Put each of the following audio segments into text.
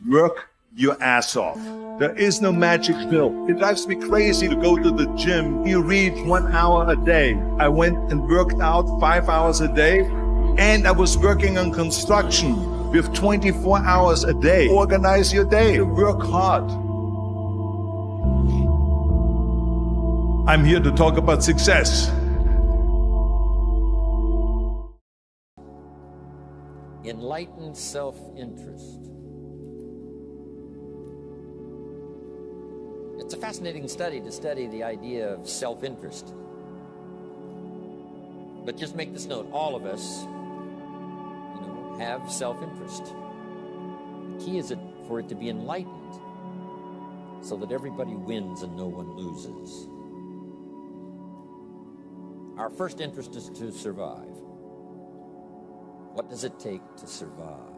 Work your ass off. There is no magic pill. It drives me crazy to go to the gym. You read 1 hour a day. I went and worked out 5 hours a day, and I was working on construction with 24 hours a day. Organize your day. Work hard. I'm here to talk about success. Enlightened self-interest. It's a fascinating study to study the idea of self-interest. But just make this note, all of us, have self-interest. The key is for it to be enlightened so that everybody wins and no one loses. Our first interest is to survive. What does it take to survive?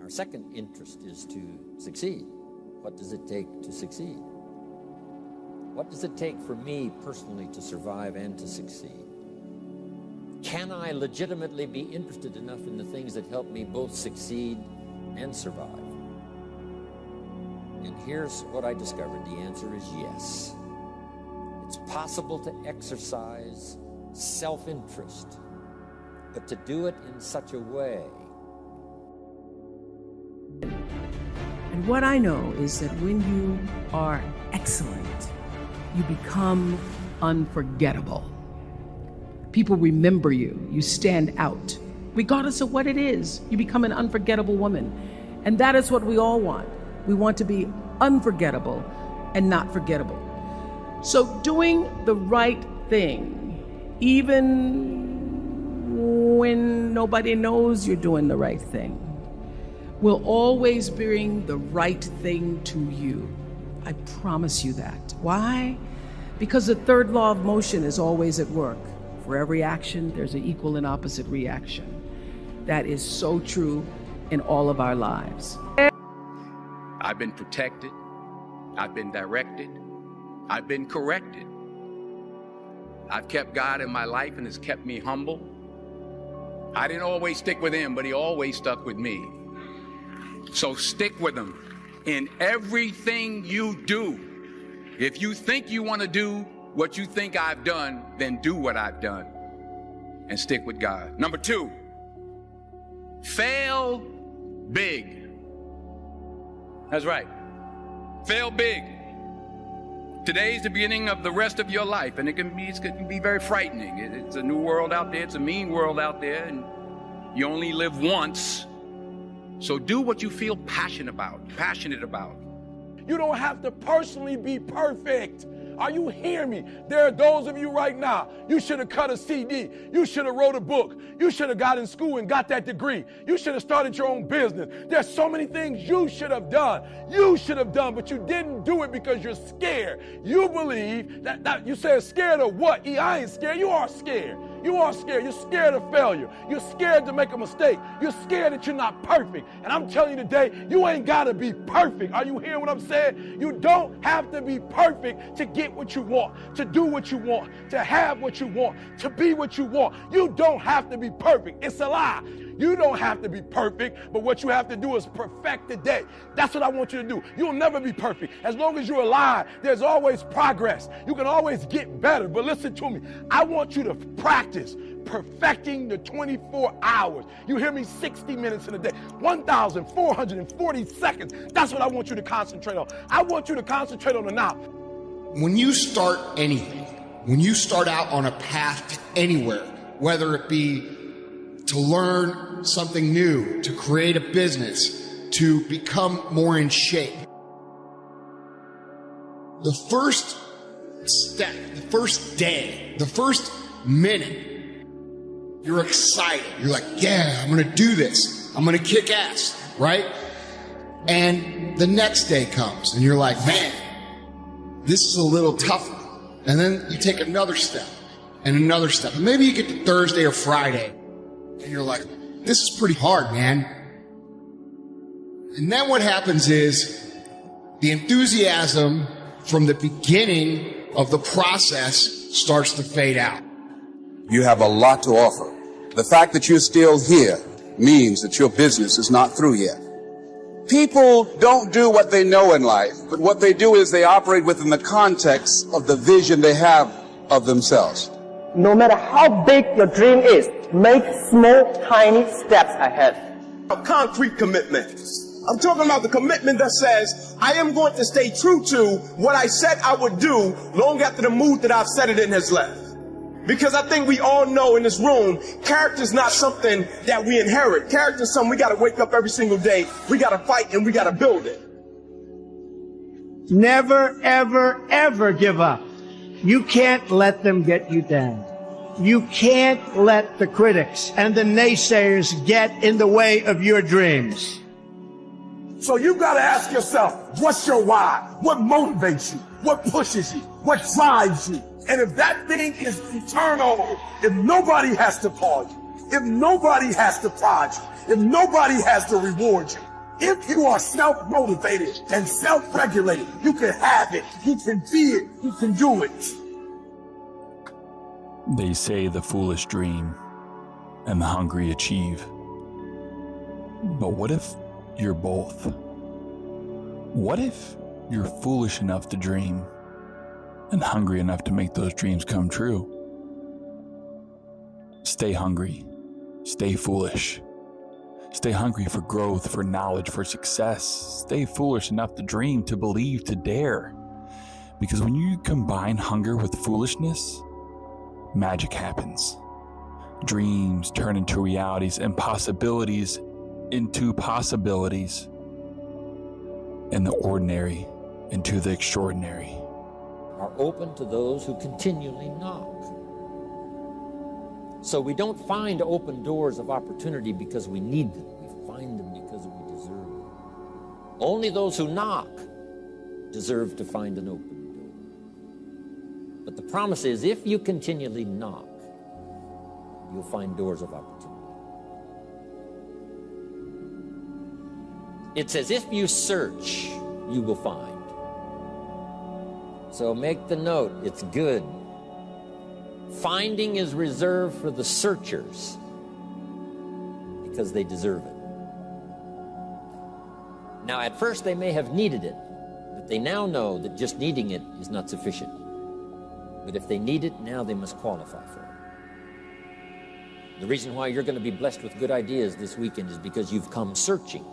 Our second interest is to succeed. What does it take to succeed? What does it take for me personally to survive and to succeed? Can I legitimately be interested enough in the things that help me both succeed and survive? And here's what I discovered. The answer is yes. It's possible to exercise self-interest, but to do it in such a way. And what I know is that when you are excellent, you become unforgettable. People remember you. You stand out. Regardless of what it is, you become an unforgettable woman. And that is what we all want. We want to be unforgettable and not forgettable. So doing the right thing, even when nobody knows you're doing the right thing, will always bring the right thing to you. I promise you that. Why? Because the third law of motion is always at work. For every action, there's an equal and opposite reaction. That is so true in all of our lives. I've been protected. I've been directed. I've been corrected. I've kept God in my life and it's kept me humble. I didn't always stick with him, but he always stuck with me. So stick with him in everything you do. If you think you want to do what you think I've done, then do what I've done and stick with God. Number 2, fail big. That's right. Fail big. Today's the beginning of the rest of your life, and it can be very frightening. It's a new world out there. It's a mean world out there, and you only live once. So do what you feel passionate about. You don't have to personally be perfect. Are you hearing me? There are those of you right now, you should have cut a CD. You should have wrote a book. You should have got in school and got that degree. You should have started your own business. There's so many things you should have done. But you didn't do it because you're scared. You believe that you said scared of what? I ain't scared. You are scared. You are scared. You're scared of failure. You're scared to make a mistake. You're scared that you're not perfect. And I'm telling you today, you ain't got to be perfect. Are you hearing what I'm saying? You don't have to be perfect to get what you want, to do what you want, to have what you want, to be what you want. You don't have to be perfect. It's a lie. You don't have to be perfect, but what you have to do is perfect the day. That's what I want you to do. You'll never be perfect. As long as you're alive, there's always progress. You can always get better. But listen to me. I want you to practice perfecting the 24 hours. You hear me? 60 minutes in a day, 1,440 seconds. That's what I want you to concentrate on. I want you to concentrate on the now. When you start anything, when you start out on a path to anywhere, whether it be to learn something new, to create a business, to become more in shape, the first step, the first day, the first minute, you're excited. You're like, yeah, I'm going to do this. I'm going to kick ass, right? And the next day comes and you're like, man, this is a little tougher. And then you take another step and another step. And maybe you get to Thursday or Friday and you're like, this is pretty hard, man. And then what happens is the enthusiasm from the beginning of the process starts to fade out. You have a lot to offer. The fact that you're still here means that your business is not through yet. People don't do what they know in life, but what they do is they operate within the context of the vision they have of themselves. No matter how big your dream is, make small, tiny steps ahead. A concrete commitment. I'm talking about the commitment that says, I am going to stay true to what I said I would do long after the mood that I've set it in has left. Because I think we all know in this room, character is not something that we inherit. Character is something we got to wake up every single day. We got to fight and we got to build it. Never, ever, ever give up. You can't let them get you down. You can't let the critics and the naysayers get in the way of your dreams. So you got to ask yourself, what's your why? What motivates you? What pushes you? What drives you? And if that thing is eternal, if nobody has to call you, if nobody has to prod you, if nobody has to reward you, if you are self-motivated and self-regulated, you can have it, you can be it, you can do it. They say the foolish dream and the hungry achieve. But what if you're both? What if you're foolish enough to dream and hungry enough to make those dreams come true? Stay hungry. Stay foolish. Stay hungry for growth, for knowledge, for success. Stay foolish enough to dream, to believe, to dare. Because when you combine hunger with foolishness, magic happens. Dreams turn into realities and possibilities into possibilities. And the ordinary into the extraordinary. Are open to those who continually knock. So we don't find open doors of opportunity because we need them. We find them because we deserve them. Only those who knock deserve to find an open door. But the promise is, if you continually knock, you'll find doors of opportunity. It says, if you search, you will find. So make the note, it's good. Finding is reserved for the searchers because they deserve it. Now, at first they may have needed it, but they now know that just needing it is not sufficient. But if they need it, now they must qualify for it. The reason why you're going to be blessed with good ideas this weekend is because you've come searching.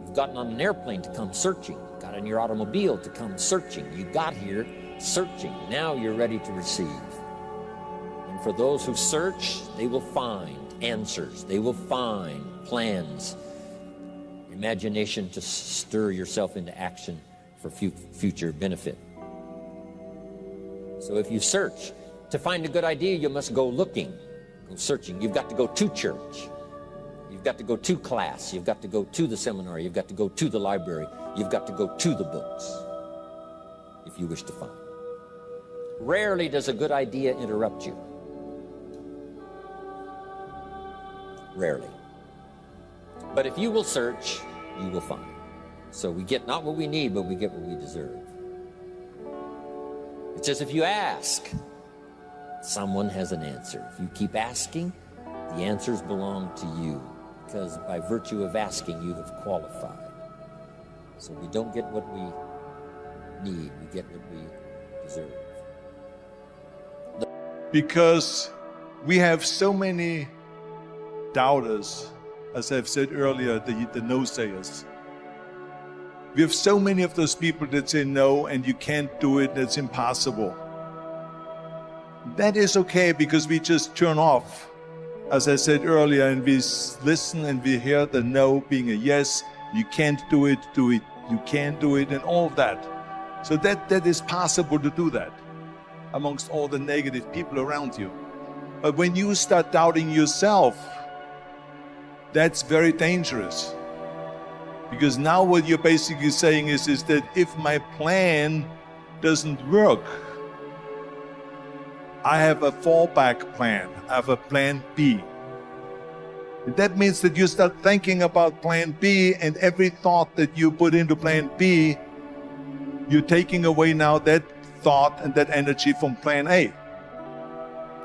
You've gotten on an airplane to come searching. Got in your automobile to come searching. You got here searching. Now you're ready to receive. And for those who search, they will find answers. They will find plans. Imagination to stir yourself into action for future benefit. So if you search, to find a good idea, you must go looking, go searching. You've got to go to church. You've got to go to class. You've got to go to the seminar. You've got to go to the library. You've got to go to the books if you wish to find. Rarely does a good idea interrupt you. Rarely. But if you will search, you will find. So we get not what we need, but we get what we deserve. It says if you ask, someone has an answer. If you keep asking, the answers belong to you. Because by virtue of asking, you have qualified. So we don't get what we need, we get what we deserve. Because we have so many doubters, as I've said earlier, the no-sayers. We have so many of those people that say no and you can't do it, that's impossible. That is okay because we just turn off. As I said earlier, and we listen and we hear the no being a yes, you can't do it, you can't do it, and all of that. So that is possible to do that amongst all the negative people around you. But when you start doubting yourself, that's very dangerous. Because now what you're basically saying is that if my plan doesn't work, I have a fallback plan. I have a plan B. That means that you start thinking about plan B, and every thought that you put into plan B, you're taking away now that thought and that energy from plan A.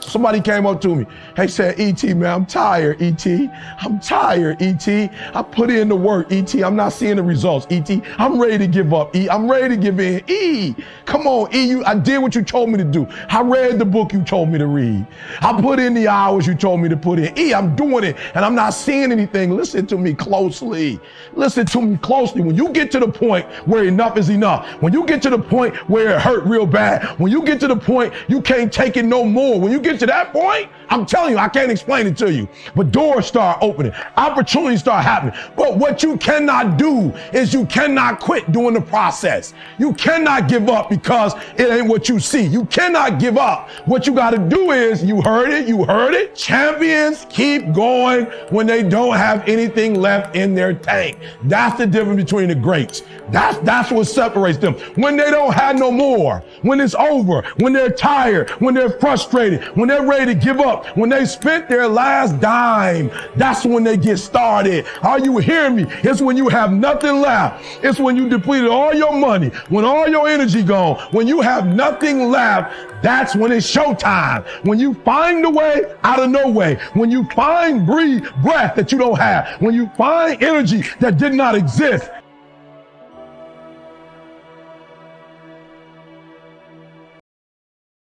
Somebody came up to me. Hey, said, E.T., man, I'm tired, E.T. I'm tired, E.T. I put in the work, E.T. I'm not seeing the results, E.T. I'm ready to give up, E. I'm ready to give in. E, come on, E. I did what you told me to do. I read the book you told me to read. I put in the hours you told me to put in. E, I'm doing it, and I'm not seeing anything. Listen to me closely. Listen to me closely. When you get to the point where enough is enough, when you get to the point where it hurt real bad, when you get to the point you can't take it no more, when you get to that point, I'm telling you, I can't explain it to you, but doors start opening, opportunities start happening. But what you cannot do is you cannot quit doing the process. You cannot give up because it ain't what you see. You cannot give up. What you got to do is, you heard it. Champions keep going when they don't have anything left in their tank. That's the difference between the greats. That's what separates them. When they don't have no more, when it's over, when they're tired, when they're frustrated, when they're ready to give up, when they spent their last dime, that's when they get started. Are you hearing me? It's when you have nothing left. It's when you depleted all your money, when all your energy gone, when you have nothing left. That's when it's showtime. When you find a way out of no way. When you find breath that you don't have. When you find energy that did not exist.